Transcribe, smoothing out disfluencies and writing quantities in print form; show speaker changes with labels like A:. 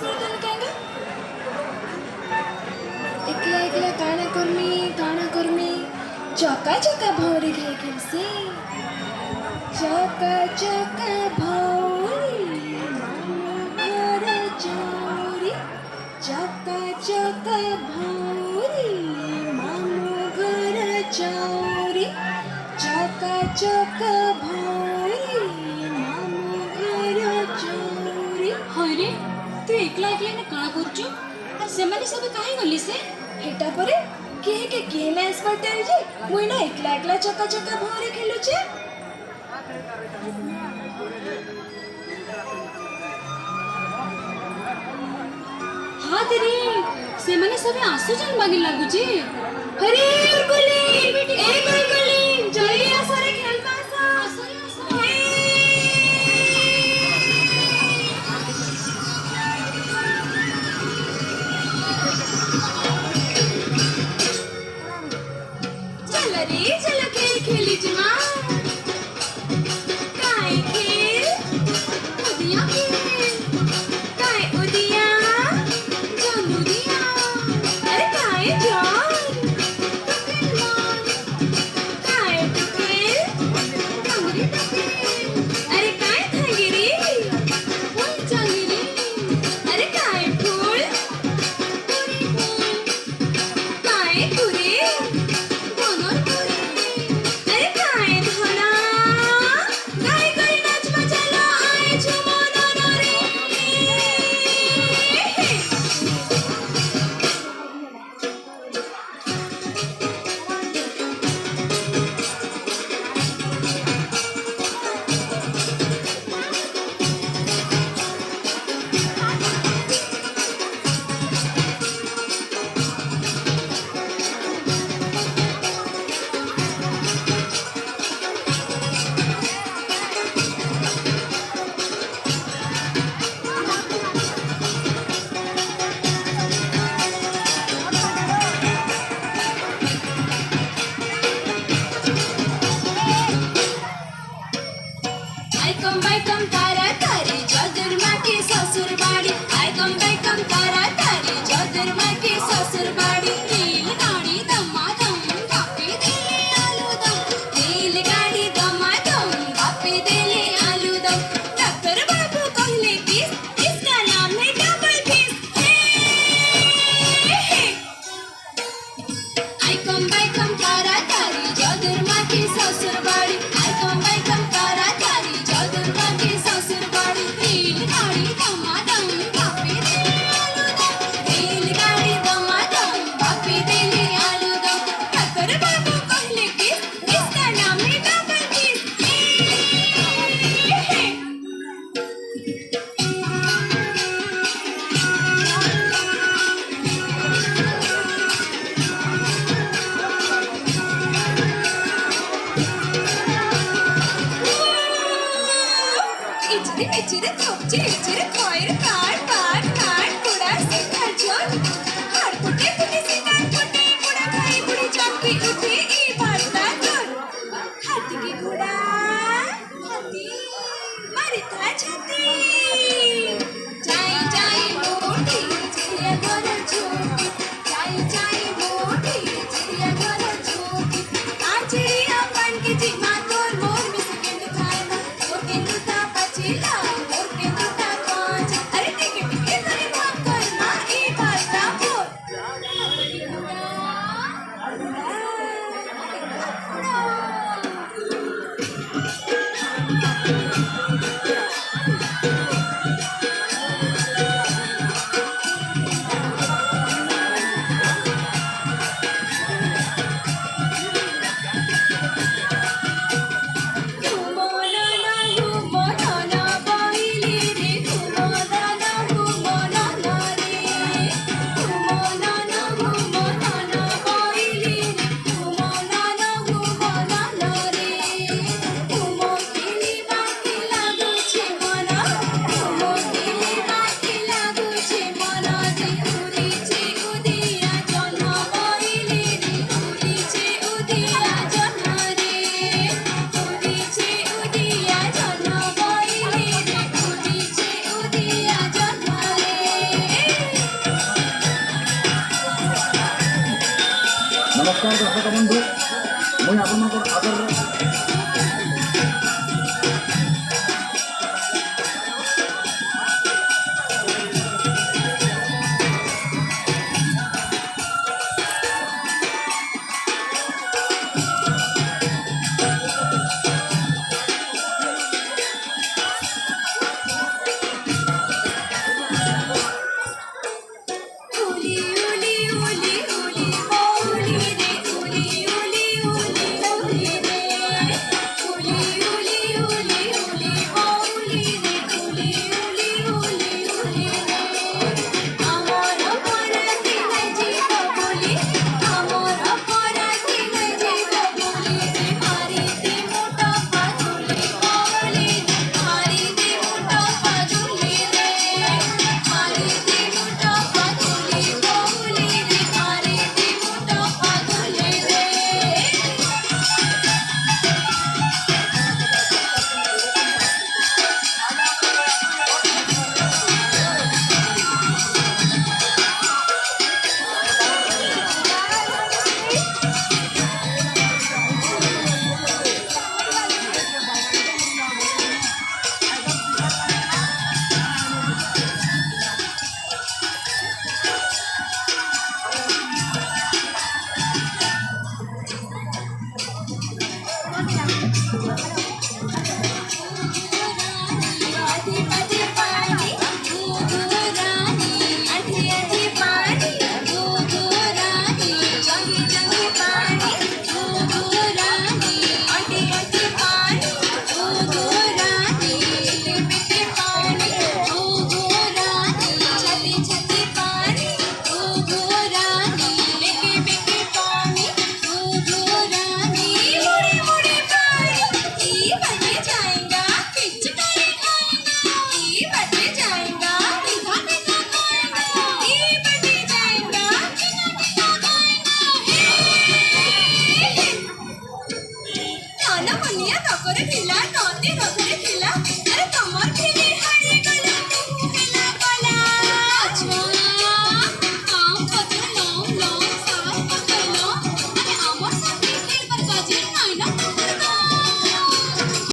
A: करताना काय ग? एकला एकला काना कर्मी चका चका भौरी घाई खेलसे चका चका भौरी मामू घर चौरी चका चका भौरी मामू घर चौरी चका चका भौरी मामू घर चौरी।
B: हरे तू एकला एकला ने काଣା करछु आ सेमाने सब काहे गली से
A: हेटा परे के गेम आस पटेल जे मुई ना एकला एकला चका चका भौरी खेलु छे।
B: हाँ तेरी सेमाने सब आसु जन मागे लागु जे।
A: अरे गुरगुली ए गुरगुली जल्दी आ सारे खेल पासा चल रे चल खेल खेली जमा काय खेल उदिया खेल काय उदिया जान उदिया अरे काय जान काय टुकेल टांगरी टुकेल अरे काय थांगिरी फूल चांगरी अरे काय फूल पुरी फूल काय पुरी धनर पुरी अरे काय धना काय करी नाच मचाला आए झुमोनो रे। I come तारा तारी जादुर माँ के ससुर बाड़ी I come तारा तारी जादुर माँ के ससुर बाड़ी रेलगाड़ी दमादम कापी देले आलू दम रेलगाड़ी दमादम कापी देले आलू दम डॉक्टर बाबू कहले कि इसका नाम है डबल फीस। I come तारा तारी जादुर माँ के ससुर बाड़ी I come तारा तारी जादुर माँ के ससुर बाड़ी रेलगाड़ी दमादम कापी देले आलू दम रेलगाड़ी दमादम कापी देले आलू दम डॉक्टर बाबू कहले कि इसका नाम है डबल फीस। इचरे थोपचे इचरे खोयर काट पाट काट कुड़ा से खर्चों हर कुटे कुटे से काट कुटे कुड़ा खाई बुढ़ी चौकी उठे ई बारता जोर हाथी की घोड़ा हाथी मारी था छाती जाई जाई मोटी चिड़िया घर छोटी जाई जाई मोटी चिड़िया घर छोटी आ चिड़िया बन के जीमा तोर मोर मिस के दिखाए ना मोर के दूता पचीला मोर के दूता पांच अरे टिके टिके करे भाग करना ई बारता बोल उड़ा
C: मुई आपनकर आदर
A: उली उली उली उली उली रे उली उली उली उली रे उली उली उली उली उली रे उली उली उली उली रे আমার অপরাধী নাই জীব বলি আমার অপরাধী নাই জীব বলি মারিতে মোটা পাজুলি বলি মারিতে মোটা পাজুলি রে মারিতে মোটা পাজুলি বলি মারিতে মোটা পাজুলি রে आधी आधी पानी दूध रानी आधी आधी पानी दूध रानी जंगी जंगी पानी दूध रानी आधी आधी पानी दूध रानी पिटी पानी दूध रानी छती छती पानी दूध रानी बिकी बिकी पानी दूध रानी मुड़ी मुड़ी पानी ई बजे जाएगा पिचकारी खाएगा ई बजे जाएगा पिता पिता खाएगा ई बजे जाएगा पिता पिता खाएगा हे नाना मुनिया तकरे थिला नदी रखरे थिला अरे तमर खेली हारी गला